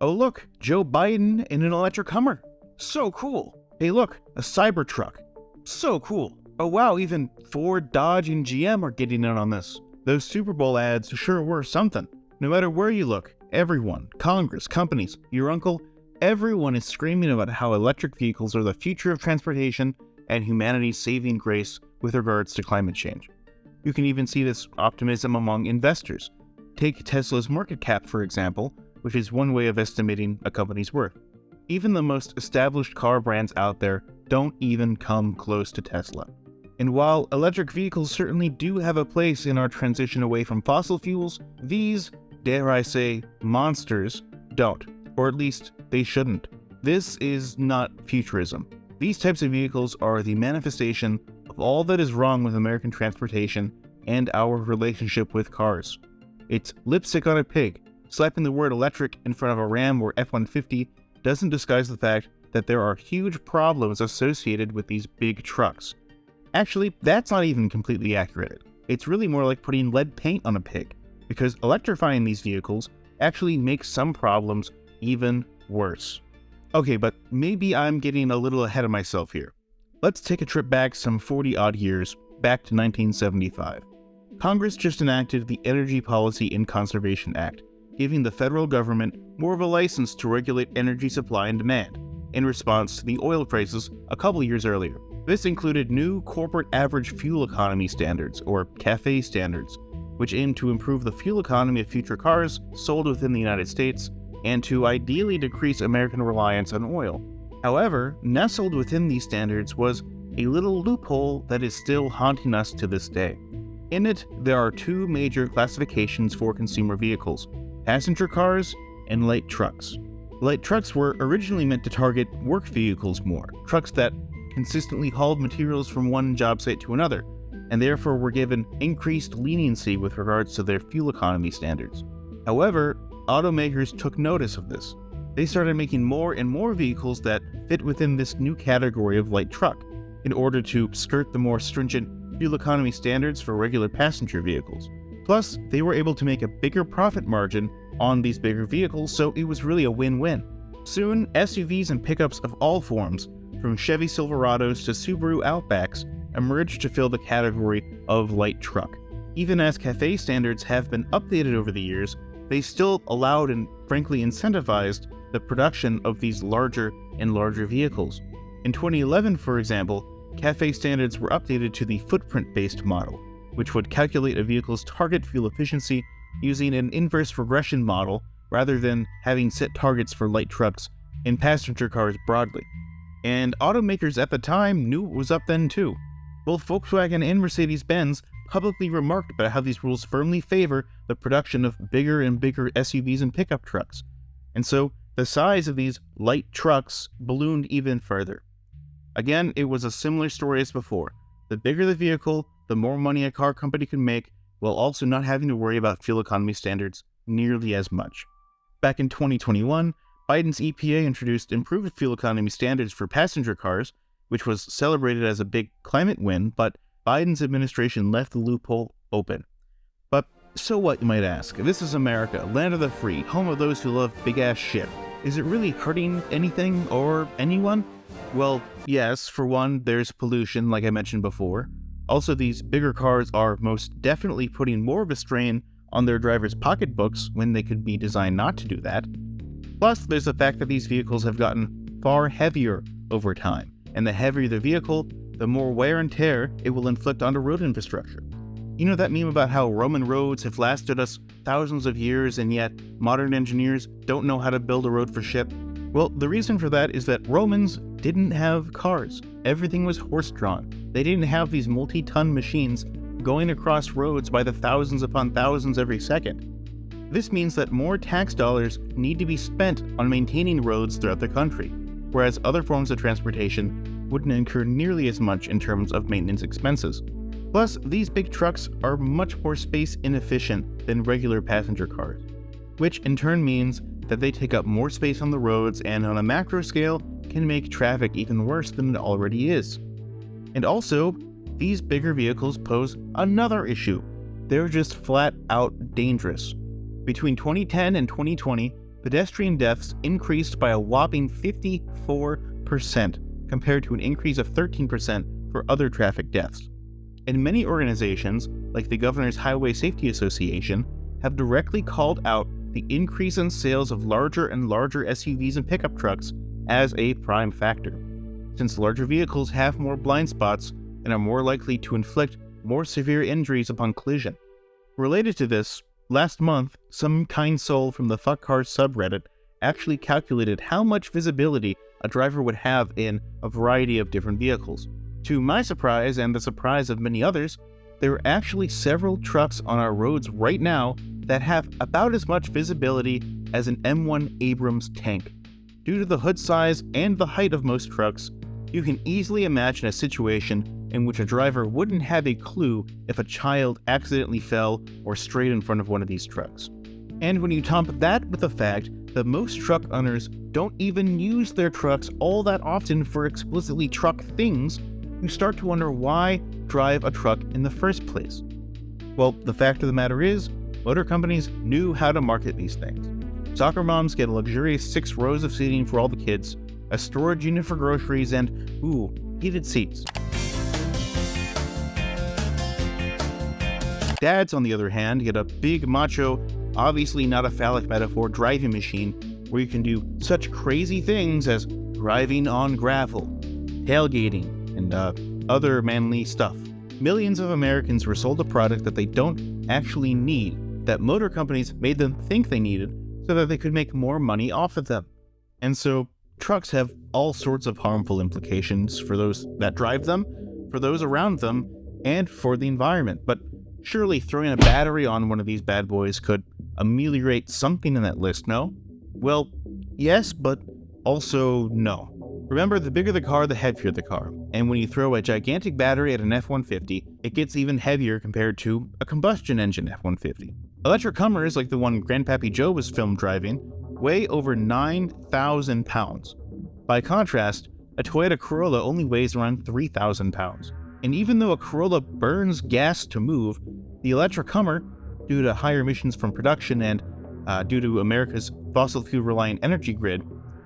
Oh look, Joe Biden in an electric Hummer. So cool. Hey look, a Cybertruck. So cool. Oh wow, even Ford, Dodge, and GM are getting in on this. Those Super Bowl ads sure were something. No matter where you look, everyone, Congress, companies, your uncle, everyone is screaming about how electric vehicles are the future of transportation and humanity's saving grace with regards to climate change. You can even see this optimism among investors. Take Tesla's market cap, for example, which is one way of estimating a company's worth. Even the most established car brands out there don't even come close to Tesla. And while electric vehicles certainly do have a place in our transition away from fossil fuels, these, dare I say, monsters don't. Or at least, they shouldn't. This is not futurism. These types of vehicles are the manifestation of all that is wrong with American transportation and our relationship with cars. It's lipstick on a pig. Slapping the word electric in front of a Ram or F-150 doesn't disguise the fact that there are huge problems associated with these big trucks. Actually, that's not even completely accurate. It's really more like putting lead paint on a pig, because electrifying these vehicles actually makes some problems even worse. Okay, but maybe I'm getting a little ahead of myself here. Let's take a trip back some 40-odd years, back to 1975. Congress just enacted the Energy Policy and Conservation Act, giving the federal government more of a license to regulate energy supply and demand, in response to the oil crisis a couple years earlier. This included new corporate average fuel economy standards, or CAFE standards, which aim to improve the fuel economy of future cars sold within the United States and to ideally decrease American reliance on oil. However, nestled within these standards was a little loophole that is still haunting us to this day. In it, there are two major classifications for consumer vehicles: passenger cars and light trucks. Light trucks were originally meant to target work vehicles more, trucks that consistently hauled materials from one job site to another, and therefore were given increased leniency with regards to their fuel economy standards. However, automakers took notice of this. They started making more and more vehicles that fit within this new category of light truck, in order to skirt the more stringent fuel economy standards for regular passenger vehicles. Plus, they were able to make a bigger profit margin on these bigger vehicles, so it was really a win-win. Soon, SUVs and pickups of all forms, from Chevy Silverados to Subaru Outbacks, emerged to fill the category of light truck. Even as CAFE standards have been updated over the years, they still allowed and frankly incentivized the production of these larger and larger vehicles. In 2011, for example, CAFE standards were updated to the footprint-based model, which would calculate a vehicle's target fuel efficiency using an inverse regression model rather than having set targets for light trucks and passenger cars broadly. And automakers at the time knew it was up then too. Both Volkswagen and Mercedes-Benz publicly remarked about how these rules firmly favor the production of bigger and bigger SUVs and pickup trucks. And so, the size of these light trucks ballooned even further. Again, it was a similar story as before. The bigger the vehicle, the more money a car company could make, while also not having to worry about fuel economy standards nearly as much. Back in 2021, Biden's EPA introduced improved fuel economy standards for passenger cars, which was celebrated as a big climate win, but Biden's administration left the loophole open. But so what, you might ask? This is America, land of the free, home of those who love big-ass shit. Is it really hurting anything or anyone? Well, yes, for one, there's pollution, like I mentioned before. Also, these bigger cars are most definitely putting more of a strain on their drivers' pocketbooks when they could be designed not to do that. Plus, there's the fact that these vehicles have gotten far heavier over time, and the heavier the vehicle, the more wear and tear it will inflict onto road infrastructure. You know that meme about how Roman roads have lasted us thousands of years and yet modern engineers don't know how to build a road for ship? Well, the reason for that is that Romans didn't have cars. Everything was horse-drawn. They didn't have these multi-ton machines going across roads by the thousands upon thousands every second. This means that more tax dollars need to be spent on maintaining roads throughout the country, whereas other forms of transportation wouldn't incur nearly as much in terms of maintenance expenses. Plus, these big trucks are much more space inefficient than regular passenger cars, which in turn means that they take up more space on the roads and on a macro scale can make traffic even worse than it already is. And also, these bigger vehicles pose another issue. They're just flat out dangerous. Between 2010 and 2020, pedestrian deaths increased by a whopping 54% compared to an increase of 13% for other traffic deaths. And many organizations, like the Governor's Highway Safety Association, have directly called out the increase in sales of larger and larger SUVs and pickup trucks as a prime factor, since larger vehicles have more blind spots and are more likely to inflict more severe injuries upon collision. Related to this, last month, some kind soul from the Fuck Cars subreddit actually calculated how much visibility a driver would have in a variety of different vehicles. To my surprise and the surprise of many others, there are actually several trucks on our roads right now that have about as much visibility as an M1 Abrams tank. Due to the hood size and the height of most trucks, you can easily imagine a situation in which a driver wouldn't have a clue if a child accidentally fell or strayed in front of one of these trucks. And when you top that with the fact that most truck owners don't even use their trucks all that often for explicitly truck things, you start to wonder why drive a truck in the first place. Well, the fact of the matter is, motor companies knew how to market these things. Soccer moms get a luxurious 6 rows of seating for all the kids, a storage unit for groceries, and, heated seats. Dads, on the other hand, get a big, macho, obviously not a phallic metaphor, driving machine where you can do such crazy things as driving on gravel, tailgating, and other manly stuff. Millions of Americans were sold a product that they don't actually need, that motor companies made them think they needed so that they could make more money off of them. And so, trucks have all sorts of harmful implications for those that drive them, for those around them, and for the environment. But surely throwing a battery on one of these bad boys could ameliorate something in that list, no? Well, yes, but also no. Remember, the bigger the car, the heavier the car. And when you throw a gigantic battery at an F-150, it gets even heavier compared to a combustion engine F-150. Electric Hummers, like the one Grandpappy Joe was filmed driving, weigh over 9,000 pounds. By contrast, a Toyota Corolla only weighs around 3,000 pounds. And even though a Corolla burns gas to move, the electric Hummer, due to higher emissions from production and due to America's fossil fuel-reliant energy grid,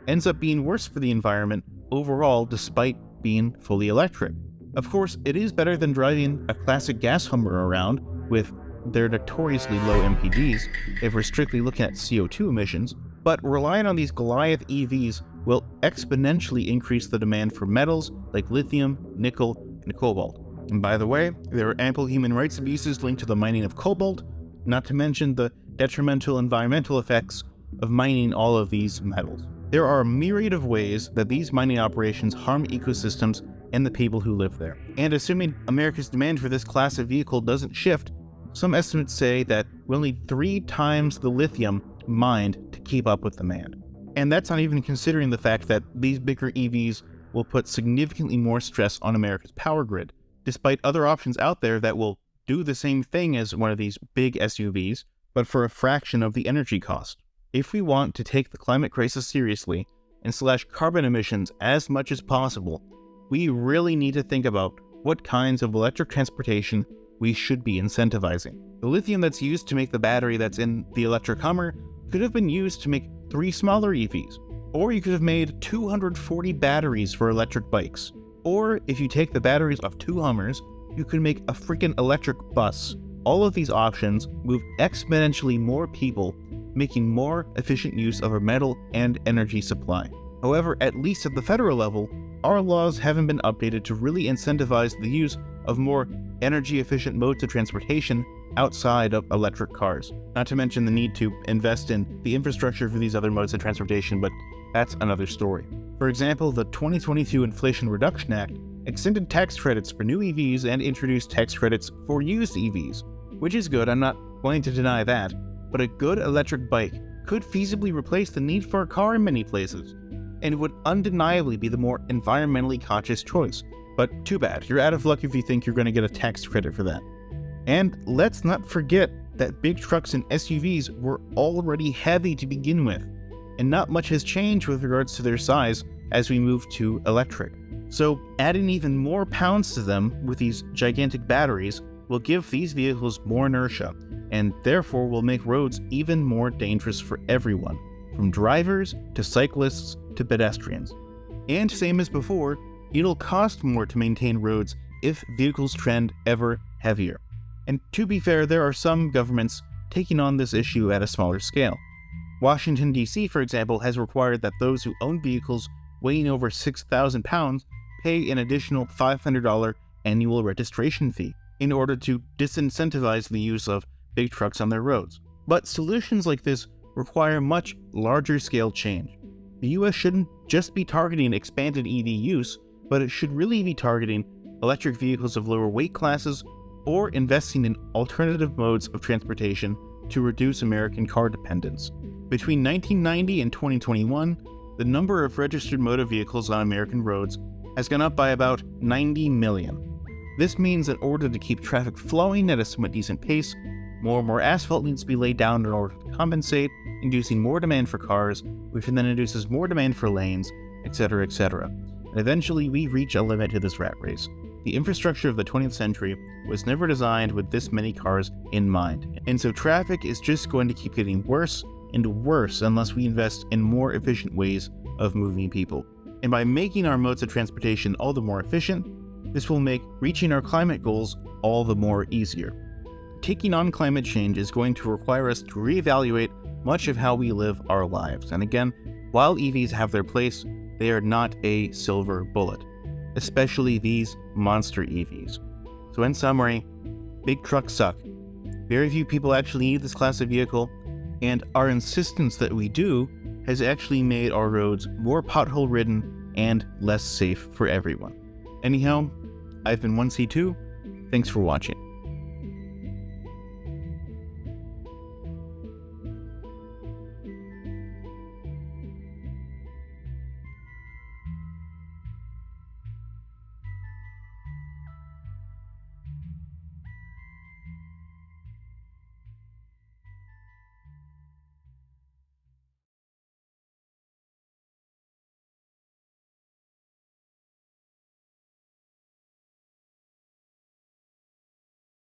ends up being worse for the environment overall despite being fully electric. Of course, it is better than driving a classic gas Hummer around with their notoriously low MPGs if we're strictly looking at CO2 emissions, but relying on these Goliath EVs will exponentially increase the demand for metals like lithium, nickel, and cobalt. And by the way, there are ample human rights abuses linked to the mining of cobalt, not to mention the detrimental environmental effects of mining all of these metals. There are a myriad of ways that these mining operations harm ecosystems and the people who live there. And assuming America's demand for this class of vehicle doesn't shift, some estimates say that we'll need 3 times the lithium mined to keep up with demand. And that's not even considering the fact that these bigger EVs will put significantly more stress on America's power grid, despite other options out there that will do the same thing as one of these big SUVs, but for a fraction of the energy cost. If we want to take the climate crisis seriously and slash carbon emissions as much as possible, we really need to think about what kinds of electric transportation we should be incentivizing. The lithium that's used to make the battery that's in the electric Hummer could have been used to make 3 smaller EVs. Or you could have made 240 batteries for electric bikes. Or if you take the batteries of 2 Hummers, you could make a freaking electric bus. All of these options move exponentially more people, making more efficient use of our metal and energy supply. However, at least at the federal level, our laws haven't been updated to really incentivize the use of more energy-efficient modes of transportation outside of electric cars. Not to mention the need to invest in the infrastructure for these other modes of transportation, but that's another story. For example, the 2022 Inflation Reduction Act extended tax credits for new EVs and introduced tax credits for used EVs, which is good, I'm not going to deny that, but a good electric bike could feasibly replace the need for a car in many places, and would undeniably be the more environmentally conscious choice. But too bad, you're out of luck if you think you're going to get a tax credit for that. And let's not forget that big trucks and SUVs were already heavy to begin with, and not much has changed with regards to their size as we move to electric. So adding even more pounds to them with these gigantic batteries will give these vehicles more inertia, and therefore will make roads even more dangerous for everyone. from drivers to cyclists to pedestrians. And same as before, it'll cost more to maintain roads if vehicles trend ever heavier. And to be fair, there are some governments taking on this issue at a smaller scale. Washington, D.C., for example, has required that those who own vehicles weighing over 6,000 pounds pay an additional $500 annual registration fee in order to disincentivize the use of big trucks on their roads. But solutions like this require much larger scale change. The US shouldn't just be targeting expanded EV use, but it should really be targeting electric vehicles of lower weight classes or investing in alternative modes of transportation to reduce American car dependence. Between 1990 and 2021, the number of registered motor vehicles on American roads has gone up by about 90 million. This means in order to keep traffic flowing at a somewhat decent pace, more and more asphalt needs to be laid down in order to compensate, inducing more demand for cars, which then induces more demand for lanes, etc., etc. And eventually we reach a limit to this rat race. The infrastructure of the 20th century was never designed with this many cars in mind, and so traffic is just going to keep getting worse and worse unless we invest in more efficient ways of moving people. And by making our modes of transportation all the more efficient, this will make reaching our climate goals all the more easier. Taking on climate change is going to require us to reevaluate much of how we live our lives. And again, while EVs have their place, they are not a silver bullet, especially these monster EVs. So in summary, big trucks suck. Very few people actually need this class of vehicle, and our insistence that we do has actually made our roads more pothole-ridden and less safe for everyone. Anyhow, I've been 1C2. Thanks for watching.